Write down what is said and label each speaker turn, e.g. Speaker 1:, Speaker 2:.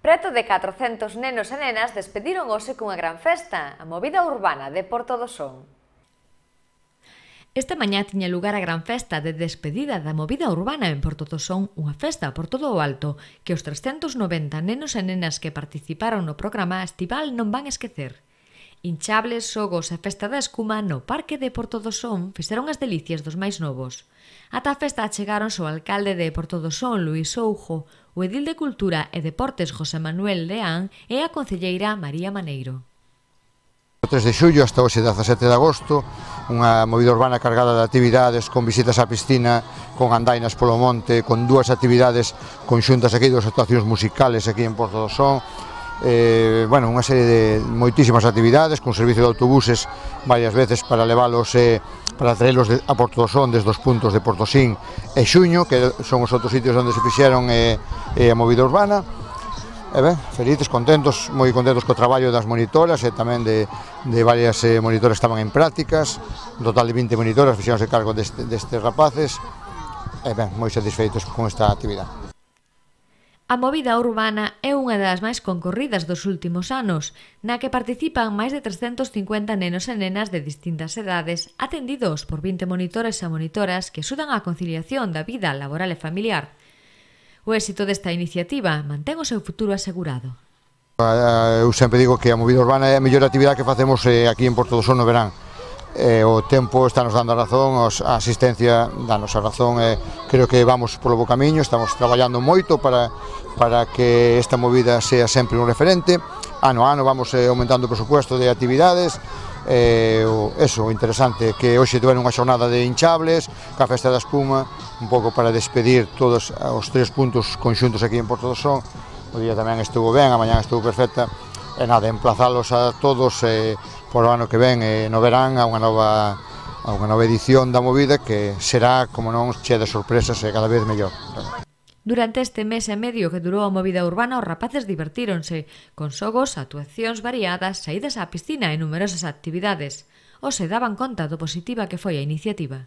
Speaker 1: Preto de 400 nenos e nenas despediron hoxe cunha gran festa, a movida urbana de Porto do Son.
Speaker 2: Esta mañá tiña lugar a gran festa de despedida da movida urbana en Porto do Son, unha festa por todo o alto que os 390 nenos e nenas que participaron no programa estival non van esquecer. Hinchables, xogos e festa da escuma no Parque de Porto do Son fixeron as delicias dos máis novos. Ata a festa achegáronse o alcalde de Porto do Son, Luís Soujo, o edil de Cultura e Deportes, José Manuel Leán, e a concelleira María Maneiro.
Speaker 3: O 3 de xullo hasta hoxe 17 de agosto, unha movida urbana cargada de actividades, con visitas á piscina, con andainas polo monte, con dúas actividades conxuntas aquí, dúas actuacións musicales aquí en Porto do Son, unha serie de moitísimas actividades, con servicio de autobuses varias veces para leválos para traelos a Porto do Son desde os puntos de Portosín e Xuño, que son os outros sitios onde se fixeron a movida urbana. Felices, contentos, moi contentos co traballo das monitoras e tamén de varias monitoras que estaban en prácticas. Un total de 20 monitoras fixeronse cargo destes rapaces moi satisfeitos con esta actividade.
Speaker 2: A movida urbana é unha das máis concorridas dos últimos anos, na que participan máis de 350 nenos e nenas de distintas edades, atendidos por 20 monitores e monitoras que axudan á conciliación da vida laboral e familiar. O éxito desta iniciativa mantén o seu futuro asegurado.
Speaker 3: Eu sempre digo que a movida urbana é a mellor actividade que facemos aquí en Porto do Son no verán. O tempo está nos dando a razón, a asistencia danos a razón, creo que vamos polo bo camiño, estamos traballando moito para que esta movida sea sempre un referente. Ano a ano vamos aumentando o presupuesto de actividades. O interesante que hoxe tiveron unha xornada de hinchables, ca festa da espuma, un pouco para despedir todos os tres puntos conxuntos aquí en Porto do Son. O día tamén estuvo ben, a mañá estuvo perfecta, e nada, emplazalos a todos por o ano que ven no verán a unha nova edición da movida que será, como non, chea de sorpresas e cada vez mellor.
Speaker 2: Durante este mes e medio que durou a movida urbana, os rapaces divertíronse con xogos, actuacións variadas, saídas á piscina e numerosas actividades. Hoxe daban conta do positiva que foi a iniciativa.